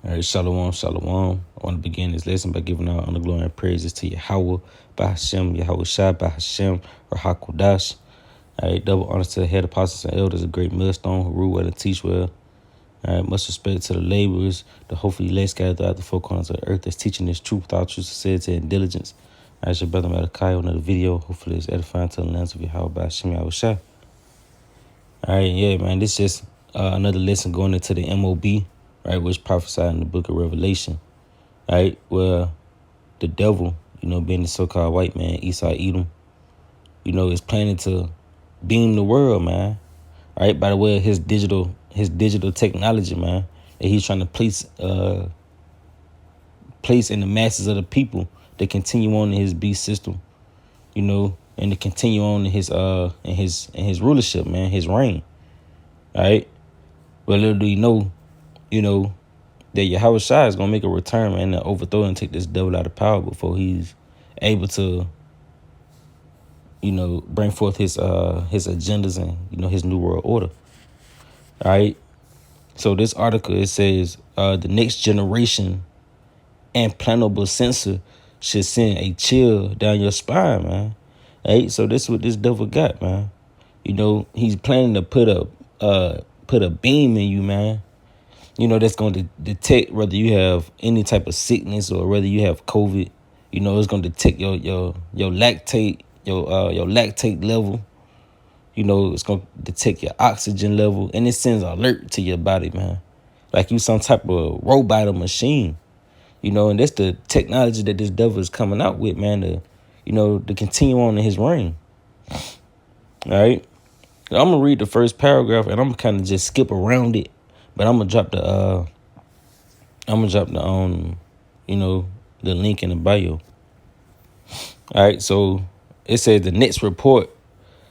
All right, shalom, shalom. I want to begin this lesson by giving out honor, glory, and praises to Yahweh, by Hashem, Yahweh Shai, by Hashem, Rahakudash. All right, double honors to the head apostles and elders, a great millstone who rule well and teach well. All right, much respect to the laborers, the hopefully less scattered throughout the four corners of the earth that's teaching this truth without true sincerity and diligence. All right, your brother Malachi on another video. Hopefully it's edifying to the lands of Yahweh, by Hashem, Yahweh Shai. All right, yeah, man, this is just another lesson going into the M.O.B, right, which prophesied in the book of Revelation, right, where the devil, being the so-called white man, Esau Edom, is planning to beam the world, man, right, by the way of his digital technology, man, that he's trying to place in the masses of the people to continue on in his beast system, and to continue on in his rulership, man, his reign, right? But little do you know, that Yahweh Shai is gonna make a return, man, to overthrow and take this devil out of power before he's able to, bring forth his agendas and his new world order. All right. So this article, it says the next generation implantable sensor should send a chill down your spine, man. Right. So this is what this devil got, man. He's planning to put a beam in you, man. That's going to detect whether you have any type of sickness or whether you have COVID. It's going to detect your lactate, your lactate level. It's going to detect your oxygen level, and it sends an alert to your body, man. Like you some type of robot or machine, and that's the technology that this devil is coming out with, man, to continue on in his reign. All right. I'm going to read the first paragraph, and I'm going to kind of just skip around it, but I'm going to drop the the link in the bio. All right, so it says the next report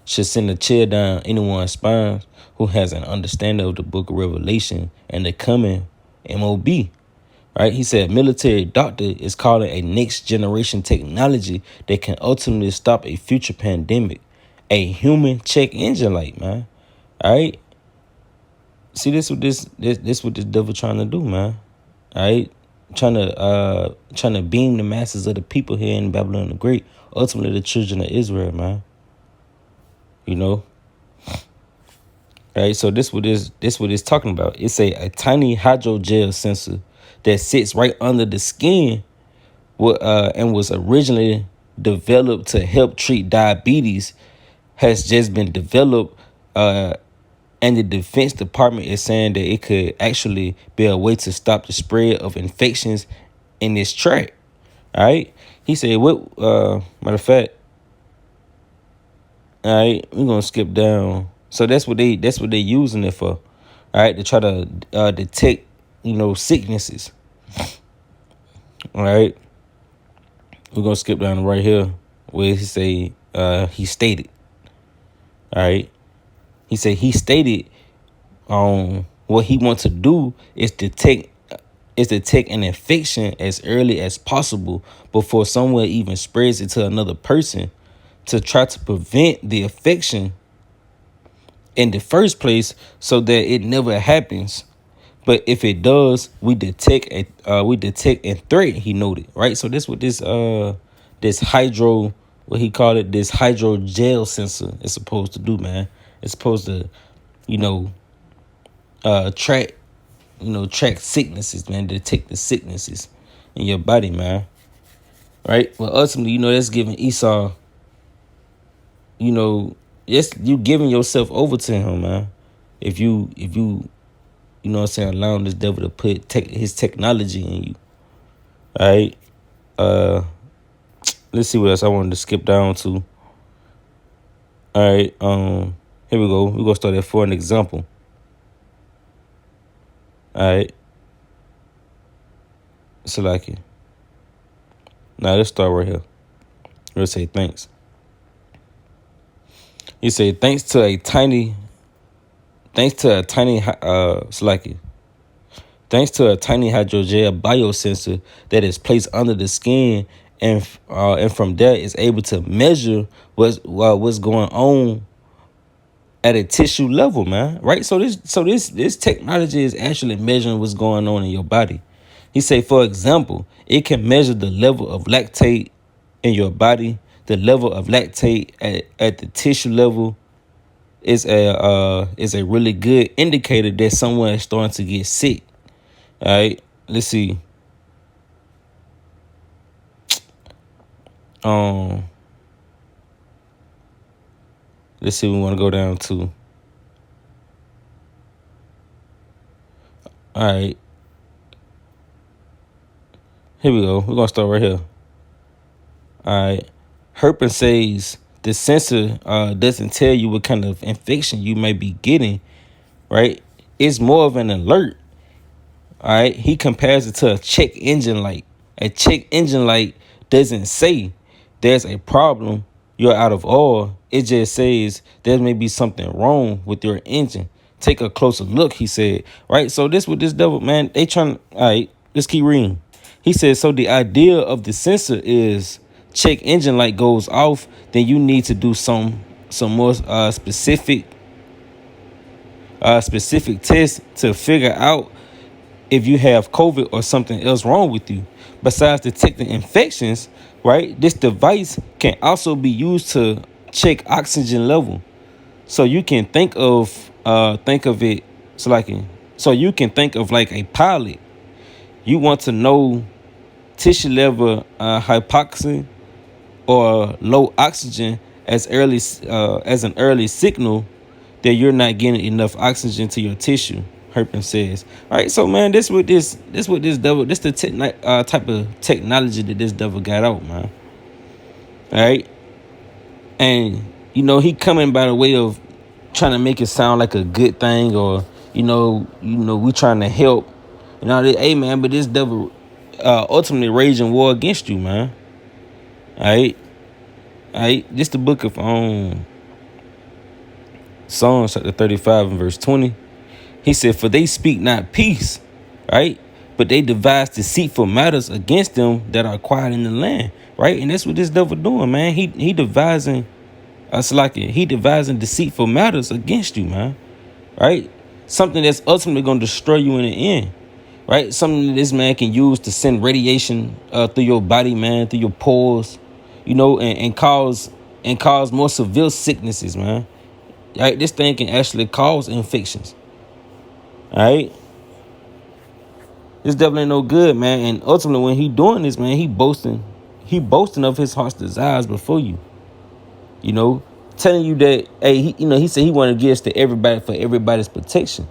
should send a chill down anyone's spine who has an understanding of the book of Revelation and the coming M.O.B. Right? He said military doctor is calling a next generation technology that can ultimately stop a future pandemic a human check engine light, man. All right. See, this what this what this devil trying to do, man. All right, trying to beam the masses of the people here in Babylon the Great, ultimately the children of Israel, man. All right, so this what it's talking about. It's a tiny hydrogel sensor that sits right under the skin, and was originally developed to help treat diabetes, has just been developed, and the Defense Department is saying that it could actually be a way to stop the spread of infections in this tract. All right. He said, what, matter of fact, all right, we're going to skip down. So that's what they using it for. All right. To try to detect, sicknesses. All right. We're going to skip down right here where he say, he stated. All right. He said he stated what he wants to do is detect an infection as early as possible before someone even spreads it to another person, to try to prevent the infection in the first place so that it never happens. But if it does, we detect a threat, he noted. Right. So this what this hydro, what he called it, this hydrogel sensor is supposed to do, man. It's supposed to, track sicknesses, man, detect the sicknesses in your body, man. Right? Well, ultimately, that's giving Esau, yes, you giving yourself over to him, man. If you allowing this devil to put his technology in you. All right. Let's see what else I wanted to skip down to. All right. Here we go. We're gonna start at for an example. All right. Select it. Now let's start right here. Let's say thanks. You say thanks to a tiny select it. Thanks to a tiny hydrogel biosensor that is placed under the skin, and from there is able to measure what's going on at a tissue level, man. Right? So this technology is actually measuring what's going on in your body. He say, for example, it can measure the level of lactate in your body. The level of lactate at the tissue level is a really good indicator that someone is starting to get sick. All right, let's see. Um, let's see. We want to go down to. All right, here we go. We're gonna start right here. All right, Herpin says the sensor doesn't tell you what kind of infection you may be getting. Right, it's more of an alert. All right, he compares it to a check engine light. A check engine light doesn't say there's a problem, you're out of oil. It just says there may be something wrong with your engine. Take a closer look, he said. Right, so this with this devil, man, they trying. All right, let's keep reading. He says, so the idea of the sensor is check engine light goes off, then you need to do some more specific tests to figure out if you have COVID or something else wrong with you. Besides detecting infections, right, this device can also be used to check oxygen level. So you can think of it so you can think of like a pilot. You want to know tissue level hypoxia or low oxygen as an early signal that you're not getting enough oxygen to your tissue. Herpin says. All right, so man, this devil, this the type of technology that this devil got out, man. All right, and he coming by the way of trying to make it sound like a good thing, or we trying to help. Hey man, but this devil ultimately raging war against you, man. All right, this the book of Psalms chapter 35 and verse 20. He said, for they speak not peace, right? But they devise deceitful matters against them that are quiet in the land, right? And that's what this devil doing, man. He devising he devising deceitful matters against you, man. Right? Something that's ultimately gonna destroy you in the end. Right? Something that this man can use to send radiation through your body, man, through your pores, and cause more severe sicknesses, man. Right? This thing can actually cause infections. All right, this devil ain't no good, man. And ultimately, when he doing this, man, he boasting of his heart's desires before you. Telling you that, hey, he said he wanted to give us to everybody for everybody's protection.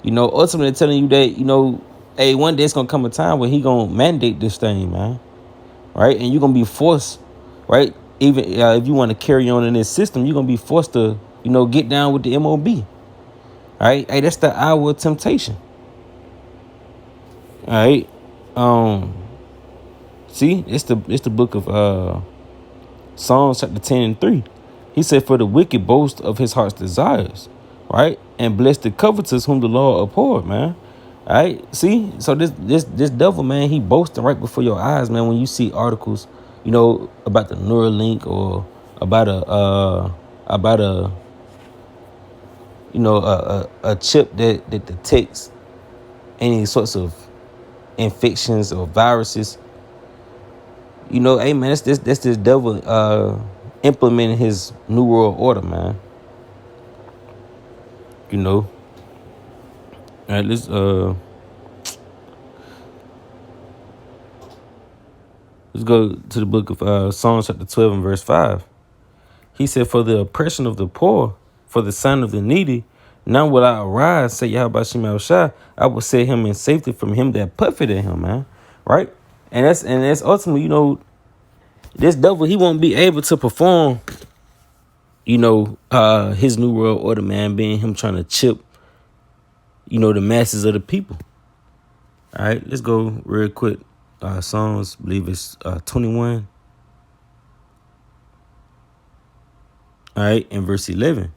Ultimately telling you that, hey, one day it's gonna come a time where he gonna mandate this thing, man. Right, and you're gonna be forced, right? Even if you want to carry on in this system, you're gonna be forced to, get down with the M.O.B. All right, hey, that's the hour of temptation. All right. See, it's the book of Psalms chapter 10 and 3. He said, for the wicked boast of his heart's desires, right? And bless the covetous whom the Lord abhorred, man. All right. See, so this devil, man, he boasting right before your eyes, man. When you see articles, about the Neuralink or about a chip that detects any sorts of infections or viruses. Hey man, that's this devil implementing his new world order, man. All right, let's go to the book of Psalms chapter 12 and verse 5. He said, for the oppression of the poor, for the sign of the needy, now will I arise, say Yahweh Shem Shai, I will set him in safety from him that puffeth at him, man. Right? And that's ultimately, this devil, he won't be able to perform, his new world order, man, being him trying to chip, the masses of the people. All right, let's go real quick. Psalms, I believe it's 21. All right, in verse 11.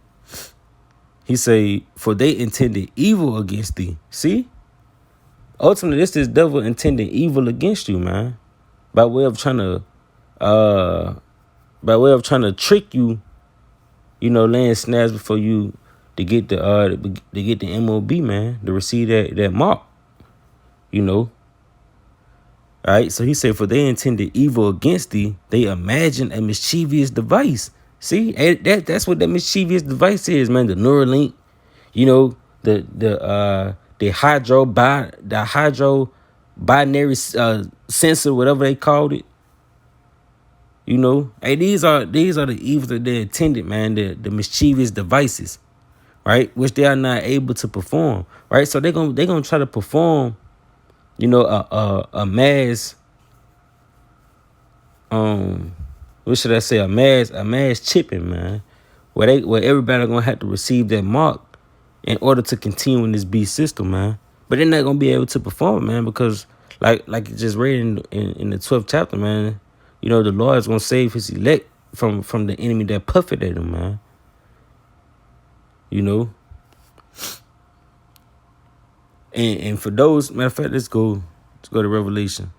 He say, for they intended evil against thee. See? Ultimately, this devil intending evil against you, man. By way of trying to trick you, laying snares before you to get the M.O.B, man, to receive that mark. All right. So he said, for they intended evil against thee, they imagined a mischievous device. See, that's what that mischievous device is, man. The Neuralink, you know, the hydro binary sensor, whatever they called it. You know, hey, these are the evils that they intended, man. The mischievous devices, right, which they are not able to perform, right. So they're gonna try to perform, you know, a mass, what should I say, a mass chipping, man, where everybody gonna have to receive that mark in order to continue in this beast system, man. But they're not gonna be able to perform, man, because like you just read in the 12th chapter, man. You know, the Lord is gonna save his elect from the enemy that puffed at him, man. You know, and for those, matter of fact, let's go to Revelation.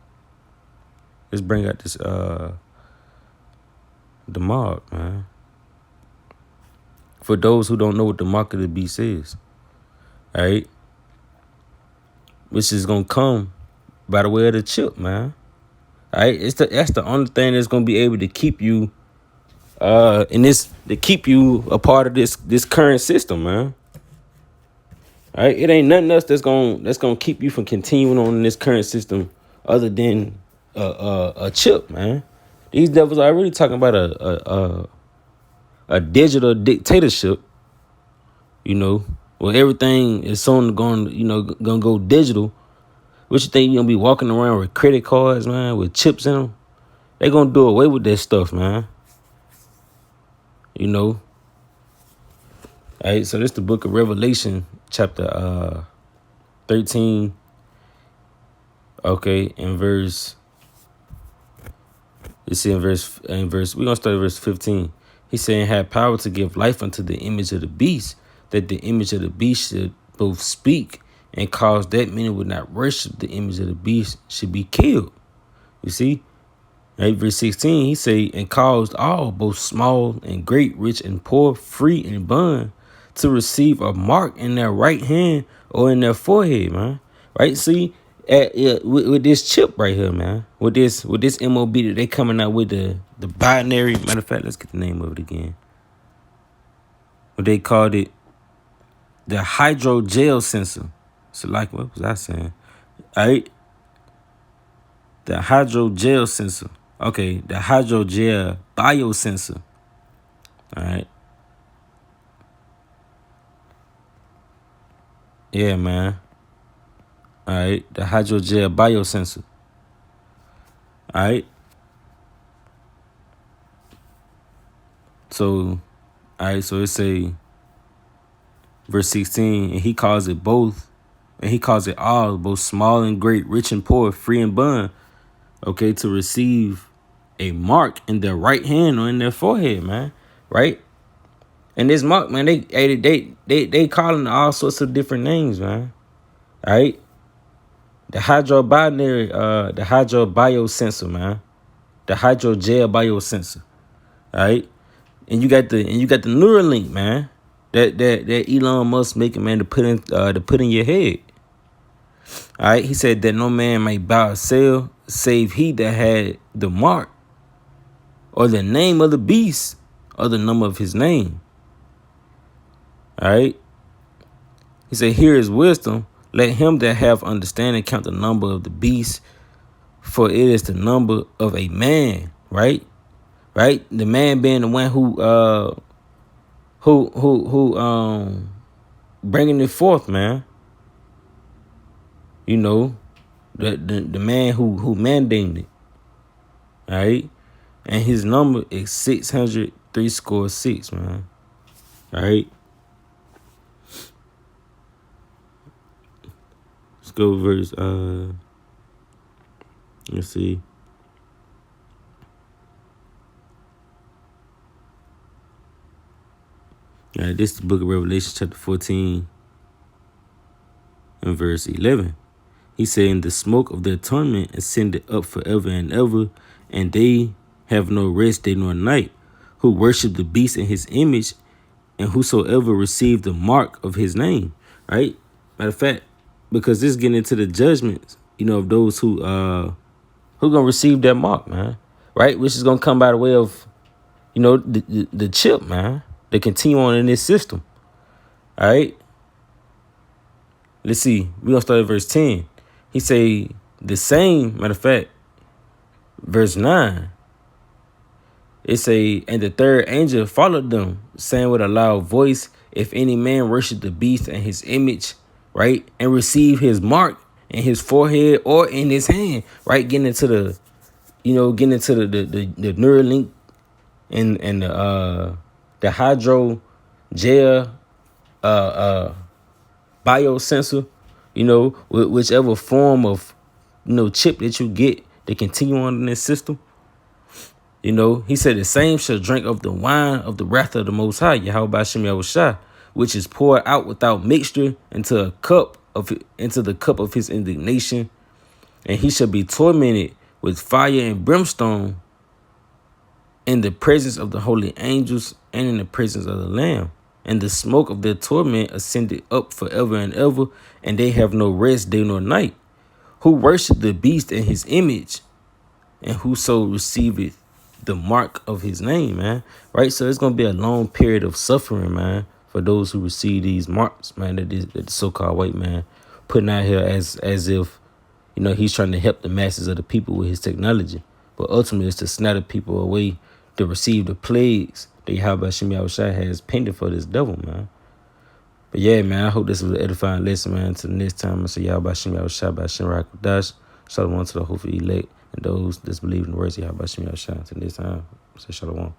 Let's bring out this the mark, man. For those who don't know what the mark of the beast is, all right, which is gonna come by the way of the chip, man. All right, that's the only thing that's gonna be able to keep you to keep you a part of this current system, man. All right, it ain't nothing else that's gonna keep you from continuing on in this current system other than a chip, man. These devils are really talking about a digital dictatorship, you know, where everything is soon gonna go digital. What you think, you gonna be walking around with credit cards, man, with chips in them? They gonna do away with that stuff, man. You know. All right, so this is the book of Revelation, chapter 13. Okay, in verse. You see in verse we're gonna start at verse 15. He's saying, had power to give life unto the image of the beast, that the image of the beast should both speak and cause that many would not worship the image of the beast should be killed. You see? Right, verse 16, he say, and caused all, both small and great, rich and poor, free and bond, to receive a mark in their right hand or in their forehead, man. Right? See, with this chip right here, man, with this M.O.B that they coming out with, the binary, matter of fact, let's get the name of it again. What they called it, the hydrogel sensor. So like, what was I saying? All right. The hydrogel sensor. Okay, the hydrogel biosensor. All right. Yeah, man. All right, the hydrogel biosensor. All right. So, all right. So it say, verse 16, and he calls it both, and he calls it all, both small and great, rich and poor, free and bond. Okay, to receive a mark in their right hand or in their forehead, man. Right. And this mark, man, they calling all sorts of different names, man. All right. The the hydro biosensor, man. The hydrogel biosensor. All right. And you got the Neuralink, man. That Elon Musk making, man, to put in your head. All right. He said that no man may buy or sell save he that had the mark or the name of the beast or the number of his name. All right. He said, here is wisdom. Let him that have understanding count the number of the beast, for it is the number of a man. Right. Right. The man being the one who bringing it forth, man. You know, the man who mandated it. All right. And his number is 603 man. All right. Let's go verse, let's see. All right, this is the book of Revelation, chapter 14, and verse 11. He said, and the smoke of their torment ascended up forever and ever, and they have no rest day nor night, who worship the beast in his image, and whosoever received the mark of his name. Right? Matter of fact, because this is getting into the judgments, you know, of those who Who gonna receive that mark, man? Right? Which is gonna come by the way of, the chip, man. They continue on in this system. All right. Let's see. We're gonna start at verse 10. He say the same, matter of fact, verse 9. It say, and the third angel followed them, saying with a loud voice, if any man worship the beast and his image, right, and receive his mark in his forehead or in his hand, right, getting into the, the Neuralink and the hydro gel biosensor, whichever form of chip that you get to continue on in this system. He said the same shall drink of the wine of the wrath of the Most High, Yahweh Shem Yahushua, which is poured out without mixture into the cup of his indignation, and he shall be tormented with fire and brimstone in the presence of the holy angels and in the presence of the Lamb. And the smoke of their torment ascended up forever and ever, and they have no rest day nor night. Who worship the beast and his image, and whoso receiveth the mark of his name, man. Right? So it's gonna be a long period of suffering, man, for those who receive these marks, man, that the so-called white man putting out here as if, he's trying to help the masses of the people with his technology. But ultimately it's to snatch the people away to receive the plagues that Yahweh Shem Yahushua has painted for this devil, man. But yeah, man, I hope this was an edifying lesson, man. Until the next time, I say Yahweh Shem Yahushua by Shem Rakadash. Shalom to the hopeful elect and those that believe in the words of Yahweh Shem Yahushua. Until next time, I say Shalom.